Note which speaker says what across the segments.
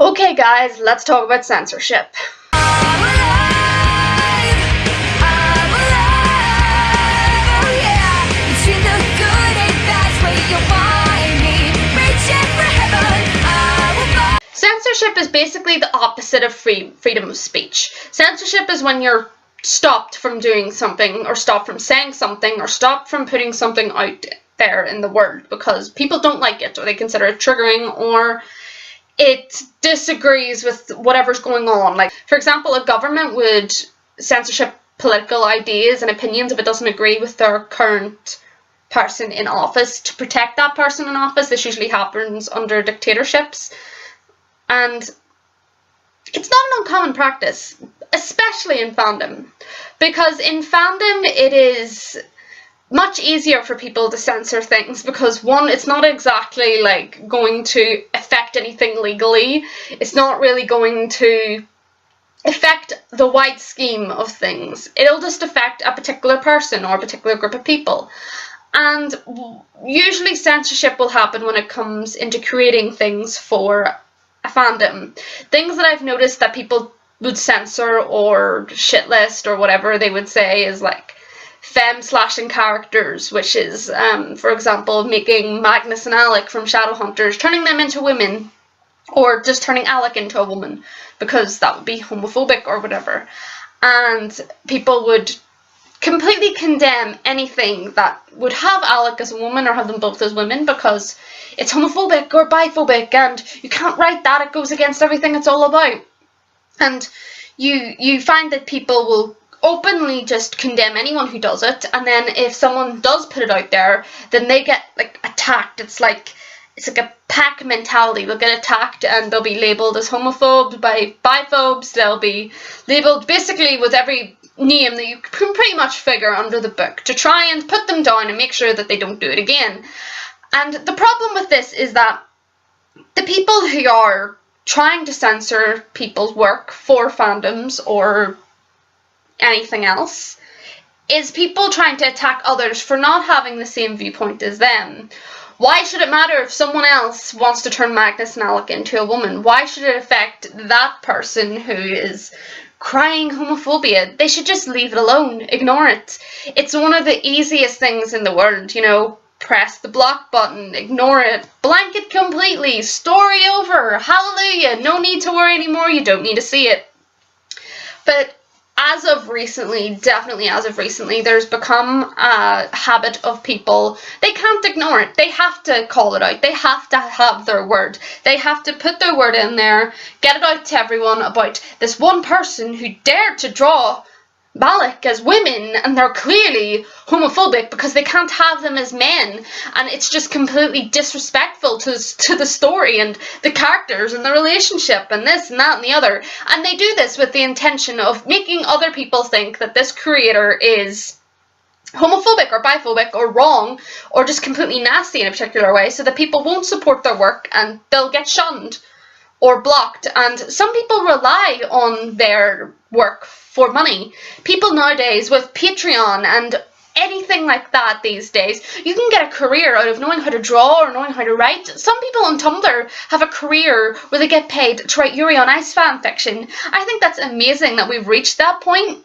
Speaker 1: Okay guys, let's talk about censorship. Censorship is basically the opposite of freedom of speech. Censorship is when you're stopped from doing something, or stopped from saying something, or stopped from putting something out there in the world because people don't like it, or they consider it triggering, or it disagrees with whatever's going on. Like, for example, a government would censorship political ideas and opinions if it doesn't agree with their current person in office to protect that person in office. This usually happens under dictatorships. And it's not an uncommon practice, especially in fandom, because in fandom it is much easier for people to censor things because, one, it's not exactly like going to affect anything legally. It's not really going to affect the wide scheme of things. It'll just affect a particular person or a particular group of people. And usually censorship will happen when it comes into creating things for a fandom. Things that I've noticed that people would censor or shitlist or whatever they would say is like femme-slashing characters, which is, for example, making Magnus and Alec from Shadowhunters, turning them into women, or just turning Alec into a woman, because that would be homophobic or whatever. And people would completely condemn anything that would have Alec as a woman or have them both as women because it's homophobic or biphobic and you can't write that, it goes against everything it's all about. And you find that people will openly just condemn anyone who does it, and then if someone does put it out there, then they get like attacked. It's like a pack mentality. They'll get attacked and they'll be labelled as homophobes by biphobes. They'll be labelled basically with every name that you can pretty much figure under the book to try and put them down and make sure that they don't do it again. And the problem with this is that the people who are trying to censor people's work for fandoms or anything else is people trying to attack others for not having the same viewpoint as them. Why should it matter if someone else wants to turn Magnus and Alec into a woman? Why should it affect that person who is crying homophobia? They should just leave it alone. Ignore it. It's one of the easiest things in the world, you know. Press the block button, ignore it, blank it completely, story over, hallelujah, no need to worry anymore, you don't need to see it. But as of recently, definitely as of recently, there's become a habit of people, they can't ignore it, they have to call it out, they have to have their word, they have to put their word in there, get it out to everyone about this one person who dared to draw Malik as women, and they're clearly homophobic because they can't have them as men, and it's just completely disrespectful to the story and the characters and the relationship and this and that and the other. And they do this with the intention of making other people think that this creator is homophobic or biphobic or wrong or just completely nasty in a particular way, so that people won't support their work and they'll get shunned or blocked. And some people rely on their work for money. People nowadays with Patreon and anything like that these days, you can get a career out of knowing how to draw or knowing how to write. Some people on Tumblr have a career where they get paid to write Yuri on Ice fan fiction. I think that's amazing that we've reached that point.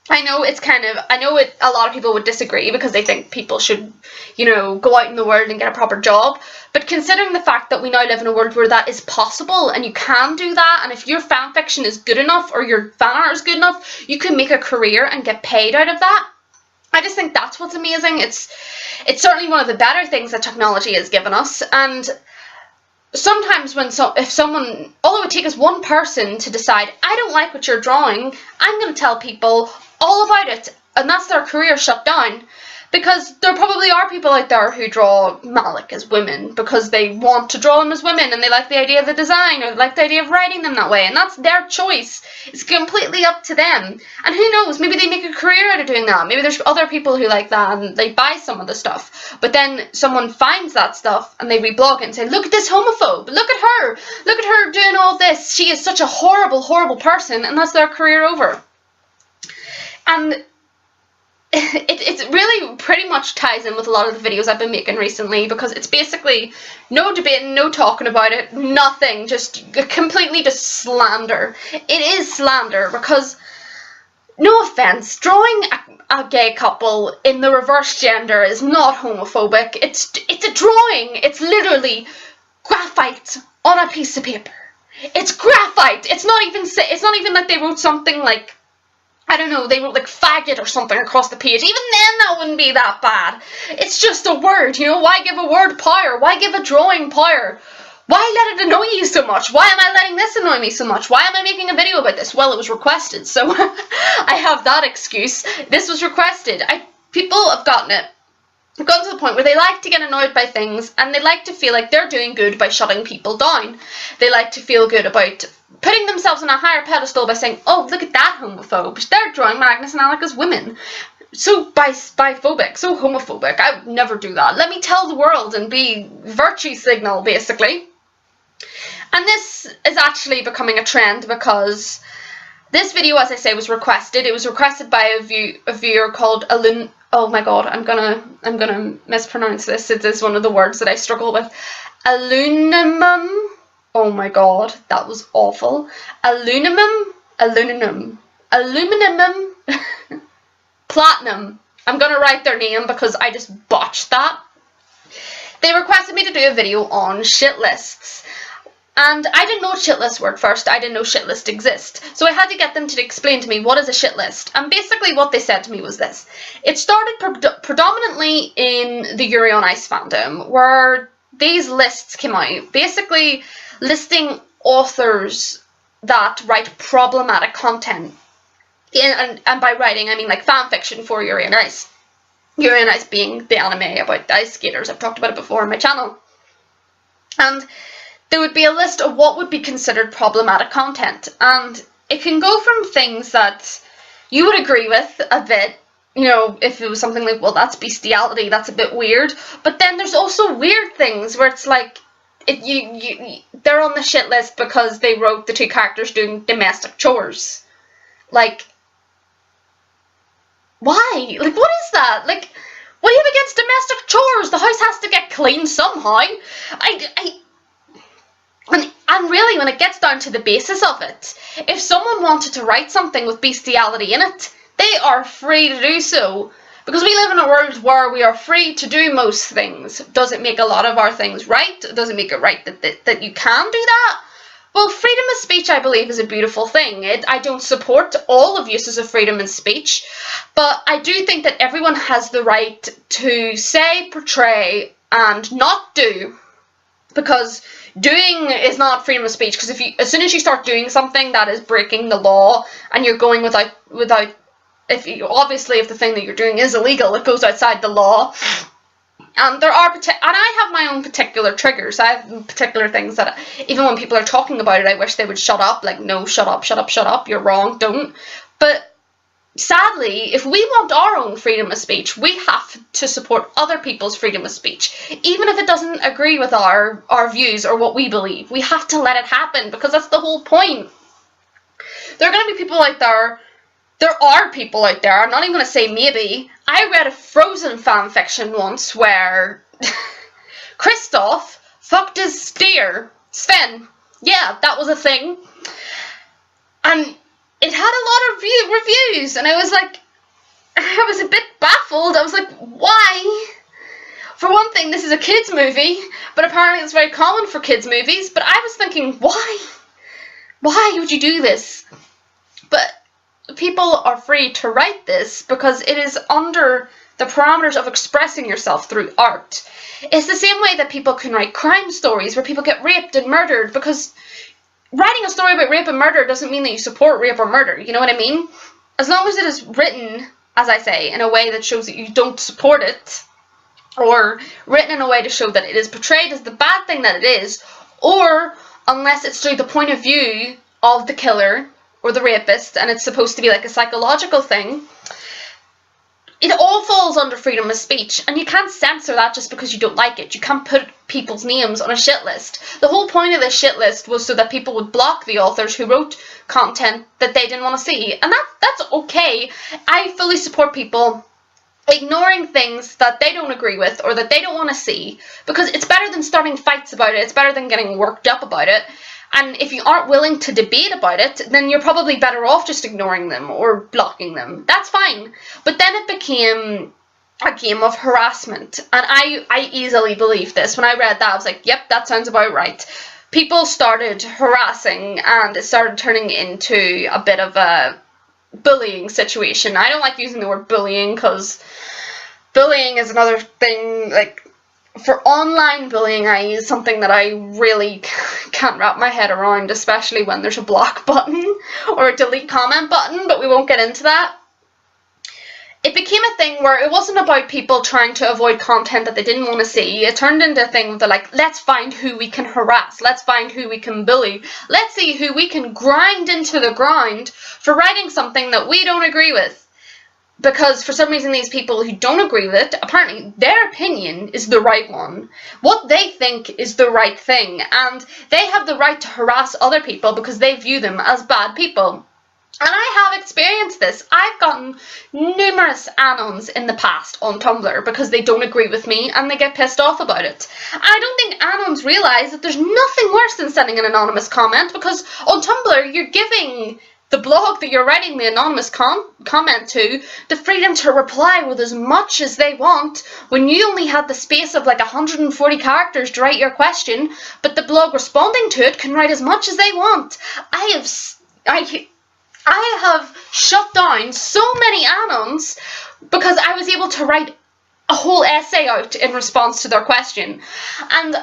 Speaker 1: I know a lot of people would disagree because they think people should, go out in the world and get a proper job. But considering the fact that we now live in a world where that is possible and you can do that, and if your fan fiction is good enough or your fan art is good enough, you can make a career and get paid out of that. I just think that's what's amazing. It's certainly one of the better things that technology has given us. And sometimes if someone, all it would take is one person to decide, I don't like what you're drawing, I'm going to tell people all about it, and that's their career shut down. Because there probably are people out there who draw Malik as women because they want to draw them as women and they like the idea of the design or they like the idea of writing them that way, and that's their choice. It's completely up to them. And who knows, maybe they make a career out of doing that. Maybe there's other people who like that and they buy some of the stuff. But then someone finds that stuff and they reblog it and say, look at this homophobe, look at her doing all this. She is such a horrible, horrible person, and that's their career over. And it really pretty much ties in with a lot of the videos I've been making recently, because it's basically no debating, no talking about it, nothing, just completely just slander. It is slander because, no offense, drawing a gay couple in the reverse gender is not homophobic. It's a drawing. It's literally graphite on a piece of paper. It's graphite. It's not even like they wrote something like, I don't know, they wrote like faggot or something across the page. Even then, that wouldn't be that bad. It's just a word, you know? Why give a word power? Why give a drawing power? Why let it annoy you so much? Why am I letting this annoy me so much? Why am I making a video about this? Well, it was requested, so I have that excuse. This was requested. People have gotten it. They've gotten to the point where they like to get annoyed by things, and they like to feel like they're doing good by shutting people down. They like to feel good about putting themselves on a higher pedestal by saying, oh, look at that homophobe. They're drawing Magnus and Alec as women. So biphobic, so homophobic. I would never do that. Let me tell the world and be virtue signal, basically. And this is actually becoming a trend because this video, as I say, was requested. It was requested by a viewer called Alun. Oh my god, I'm gonna mispronounce this. It is one of the words that I struggle with. Alunimum. Oh my god, that was awful. Aluminum. Platinum. I'm gonna write their name because I just botched that. They requested me to do a video on shit lists. And I didn't know what shit lists were at first. I didn't know shit lists exist. So I had to get them to explain to me what is a shit list. And basically what they said to me was this. It started predominantly in the Yuri on Ice fandom, where these lists came out, basically listing authors that write problematic content. And by writing, I mean like fan fiction for Yuri on Ice. Yuri on Ice being the anime about the ice skaters. I've talked about it before on my channel. And there would be a list of what would be considered problematic content. And it can go from things that you would agree with a bit, you know, if it was something like, well, that's bestiality, that's a bit weird. But then there's also weird things where it's like, they're on the shit list because they wrote the two characters doing domestic chores. Like, why? Like, what is that? Like, what do you have against domestic chores? The house has to get clean somehow. And really, when it gets down to the basis of it, if someone wanted to write something with bestiality in it, they are free to do so. Because we live in a world where we are free to do most things. Does it make a lot of our things right? Does it make it right that you can do that? Well, freedom of speech, I believe, is a beautiful thing. I don't support all of uses of freedom of speech, but I do think that everyone has the right to say, portray, and not do. Because doing is not freedom of speech. Because as soon as you start doing something that is breaking the law, and you're going without, obviously if the thing that you're doing is illegal, it goes outside the law. And and I have my own particular triggers. I have particular things that, even when people are talking about it, I wish they would shut up. Like, no, shut up, you're wrong, don't. But sadly, if we want our own freedom of speech, we have to support other people's freedom of speech. People if it doesn't agree with our views or what we believe. We have to let it happen, because that's the whole point. There are going to be people out there. There are people out there, I'm not even going to say maybe. I read a Frozen fan fiction once where Kristoff fucked his steer, Sven. Yeah, that was a thing. And it had a lot of reviews, and I was a bit baffled. I was like, why? For one thing, this is a kids movie, but apparently it's very common for kids movies, but I was thinking, why? Why would you do this? But people are free to write this because it is under the parameters of expressing yourself through art. It's the same way that people can write crime stories where people get raped and murdered, because writing a story about rape and murder doesn't mean that you support rape or murder, you know what I mean? As long as it is written, as I say, in a way that shows that you don't support it, or written in a way to show that it is portrayed as the bad thing that it is, or unless it's through the point of view of the killer or the rapist, and it's supposed to be like a psychological thing, it all falls under freedom of speech, and you can't censor that just because you don't like it. You can't put people's names on a shit list. The whole point of this shit list was so that people would block the authors who wrote content that they didn't want to see, and that's okay. I fully support people ignoring things that they don't agree with or that they don't want to see, because it's better than starting fights about it. It's better than getting worked up about it. And if you aren't willing to debate about it, then you're probably better off just ignoring them or blocking them. That's fine. But then it became a game of harassment. And I easily believed this. When I read that, I was like, yep, that sounds about right. People started harassing, and it started turning into a bit of a bullying situation. I don't like using the word bullying, because bullying is another thing. Like, for online bullying, I use something that I really can't wrap my head around, especially when there's a block button or a delete comment button, but we won't get into that. It became a thing where it wasn't about people trying to avoid content that they didn't want to see. It turned into a thing of the, like, let's find who we can harass, let's find who we can bully, let's see who we can grind into the ground for writing something that we don't agree with. Because for some reason these people who don't agree with it, apparently their opinion is the right one. What they think is the right thing, and they have the right to harass other people because they view them as bad people. And I have experienced this. I've gotten numerous anons in the past on Tumblr because they don't agree with me and they get pissed off about it. And I don't think anons realise that there's nothing worse than sending an anonymous comment, because on Tumblr you're giving the blog that you're writing the anonymous comment to the freedom to reply with as much as they want, when you only had the space of like 140 characters to write your question, but the blog responding to it can write as much as they want. I have shut down so many anons because I was able to write a whole essay out in response to their question. And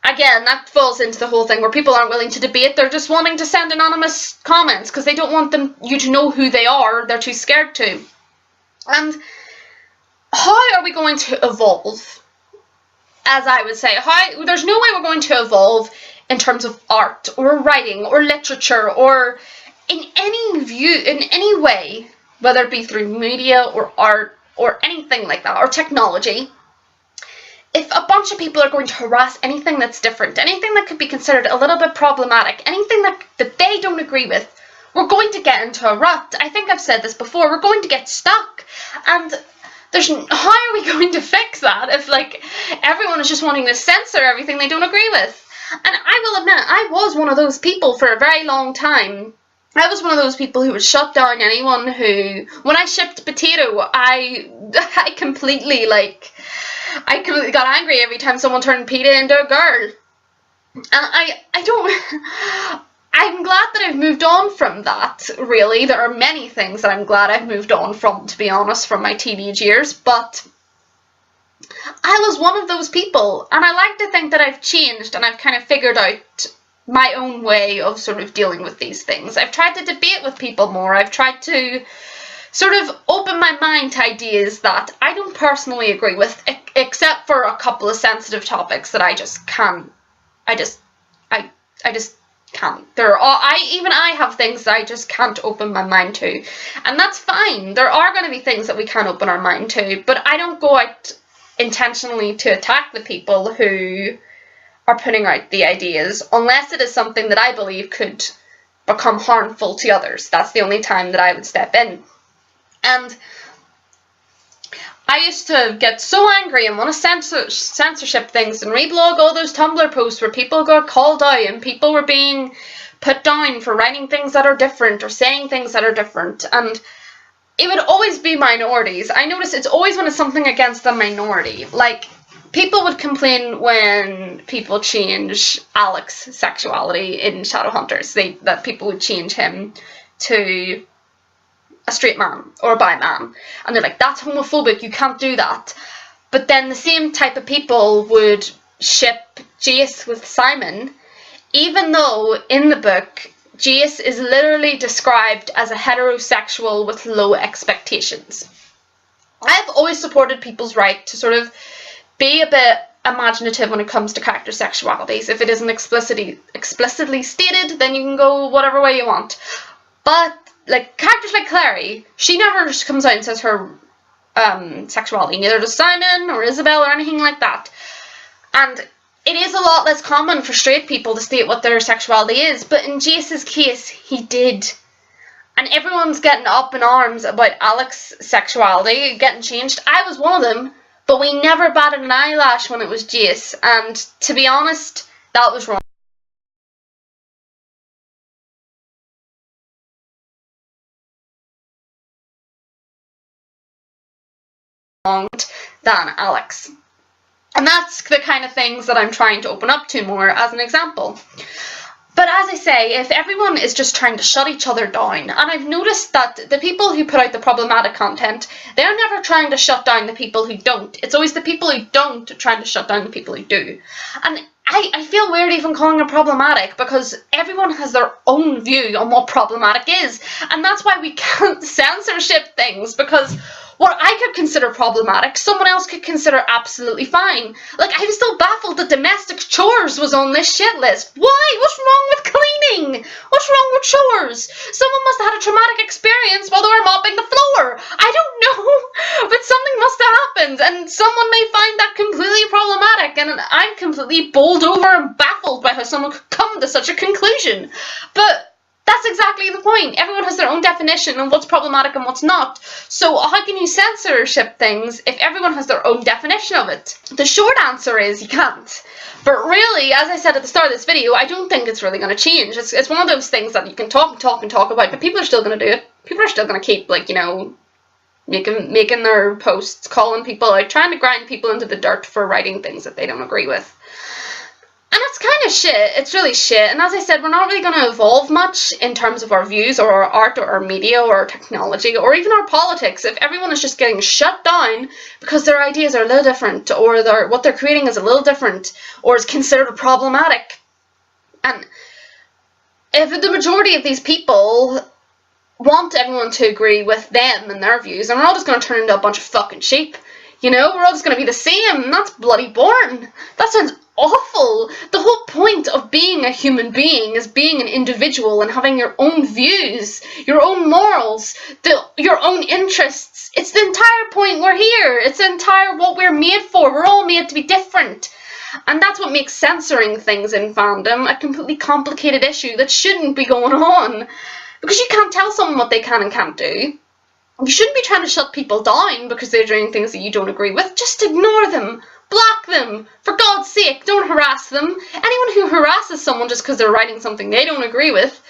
Speaker 1: again, that falls into the whole thing where people aren't willing to debate. They're just wanting to send anonymous comments because they don't want you to know who they are. They're too scared to. And how are we going to evolve? As I would say, there's no way we're going to evolve in terms of art or writing or literature or in any way, whether it be through media or art or anything like that, or technology, if a bunch of people are going to harass anything that's different, anything that could be considered a little bit problematic, anything that they don't agree with, we're going to get into a rut. I think I've said this before, we're going to get stuck. And how are we going to fix that if, like, everyone is just wanting to censor everything they don't agree with? And I will admit, I was one of those people for a very long time. I was one of those people who would shut down anyone who, when I shipped potato, I completely got angry every time someone turned Peta into a girl. And I'm glad that I've moved on from that, really. There are many things that I'm glad I've moved on from, to be honest, from my teenage years, but I was one of those people, and I like to think that I've changed and I've kind of figured out my own way of sort of dealing with these things. I've tried to debate with people more. I've tried to sort of open my mind to ideas that I don't personally agree with, except for a couple of sensitive topics that I just can't. I just can't. I have things that I just can't open my mind to, and that's fine. There are going to be things that we can't open our mind to, but I don't go out intentionally to attack the people who are putting out the ideas, unless it is something that I believe could become harmful to others. That's the only time that I would step in. And I used to get so angry and want to censorship things and reblog all those Tumblr posts where people got called out and people were being put down for writing things that are different or saying things that are different. And it would always be minorities. I notice it's always when it's something against the minority. Like, people would complain when people change Alex's sexuality in Shadowhunters, that people would change him to a straight man or a bi man, and they're like, that's homophobic, you can't do that. But then the same type of people would ship Jace with Simon, even though in the book Jace is literally described as a heterosexual with low expectations. I've always supported people's right to sort of be a bit imaginative when it comes to character sexualities. If it isn't explicitly stated, then you can go whatever way you want. But like characters like Clary, she never just comes out and says her sexuality. Neither does Simon or Isabel or anything like that. And it is a lot less common for straight people to state what their sexuality is. But in Jace's case, he did. and everyone's getting up in arms about Alex's sexuality getting changed. I was one of them, but we never batted an eyelash when it was Jace, and to be honest, that was wrong. Than Alex. And that's the kind of things that I'm trying to open up to more as an example. But as I say, if everyone is just trying to shut each other down, and I've noticed that the people who put out the problematic content, they're never trying to shut down the people who don't. It's always the people who don't trying to shut down the people who do. And I feel weird even calling it problematic, because everyone has their own view on what problematic is. And that's why we can't censorship things, because what I could consider problematic, someone else could consider absolutely fine. Like, I'm still baffled that domestic chores was on this shit list. Why? What's wrong with cleaning? What's wrong with chores? Someone must have had a traumatic experience while they were mopping the floor. I don't know, but something must have happened, and someone may find that completely problematic, and I'm completely bowled over and baffled by how someone could come to such a conclusion. But that's exactly the point. Everyone has their own definition on what's problematic and what's not. So how can you censorship things if everyone has their own definition of it? The short answer is you can't. But really, as I said at the start of this video, I don't think it's really going to change. It's one of those things that you can talk about, but people are still going to do it. People are still going to keep, like, you know, making their posts, calling people out, trying to grind people into the dirt for writing things that they don't agree with. And it's kind of shit. It's really shit. And as I said, we're not really going to evolve much in terms of our views or our art or our media or our technology or even our politics if everyone is just getting shut down because their ideas are a little different, or what they're creating is a little different, or is considered problematic. And if the majority of these people want everyone to agree with them and their views, then we're all just going to turn into a bunch of fucking sheep. You know, we're all just going to be the same, and that's bloody boring. That sounds awful. The whole point of being a human being is being an individual and having your own views, your own morals, your own interests. It's the entire point we're here. It's the entire what we're made for. We're all made to be different. And that's what makes censoring things in fandom a completely complicated issue that shouldn't be going on. Because you can't tell someone what they can and can't do. You shouldn't be trying to shut people down because they're doing things that you don't agree with. Just ignore them. Block them. For God's sake, don't harass them. Anyone who harasses someone just because they're writing something they don't agree with,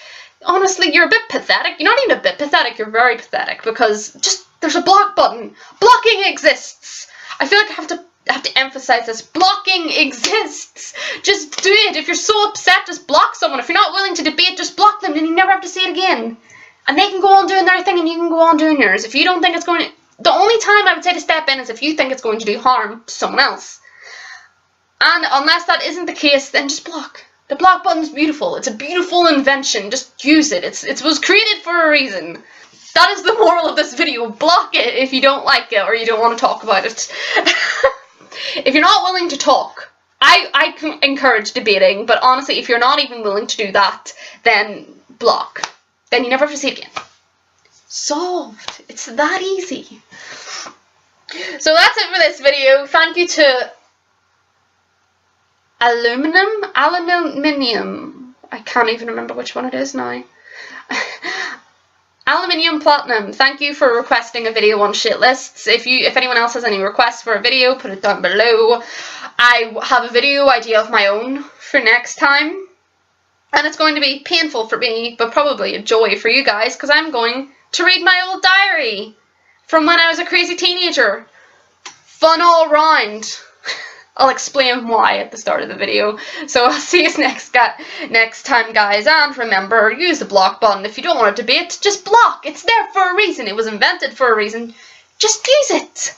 Speaker 1: honestly, you're a bit pathetic. You're not even a bit pathetic, you're very pathetic, because there's a block button. Blocking exists. I feel like I have to emphasize this. Blocking exists. Just do it. If you're so upset, just block someone. If you're not willing to debate, just block them, and you never have to say it again. And they can go on doing their thing and you can go on doing yours. If you don't think it's going to... The only time I would say to step in is if you think it's going to do harm to someone else. And unless that isn't the case, then just block. The block button's beautiful. It's a beautiful invention. Just use it. It was created for a reason. That is the moral of this video. Block it if you don't like it or you don't want to talk about it. If you're not willing to talk, I can encourage debating, but honestly, if you're not even willing to do that, then block. Then you never have to see it again. Solved. It's that easy. So that's it for this video. Thank you to Aluminium. I can't even remember which one it is now. Aluminium Platinum. Thank you for requesting a video on shit lists. If anyone else has any requests for a video, put it down below. I have a video idea of my own for next time. And it's going to be painful for me, but probably a joy for you guys, because I'm going to read my old diary from when I was a crazy teenager. Fun all round. I'll explain why at the start of the video. So I'll see you next time, guys. And remember, use the block button. If you don't want to debate, just block. It's there for a reason. It was invented for a reason. Just use it.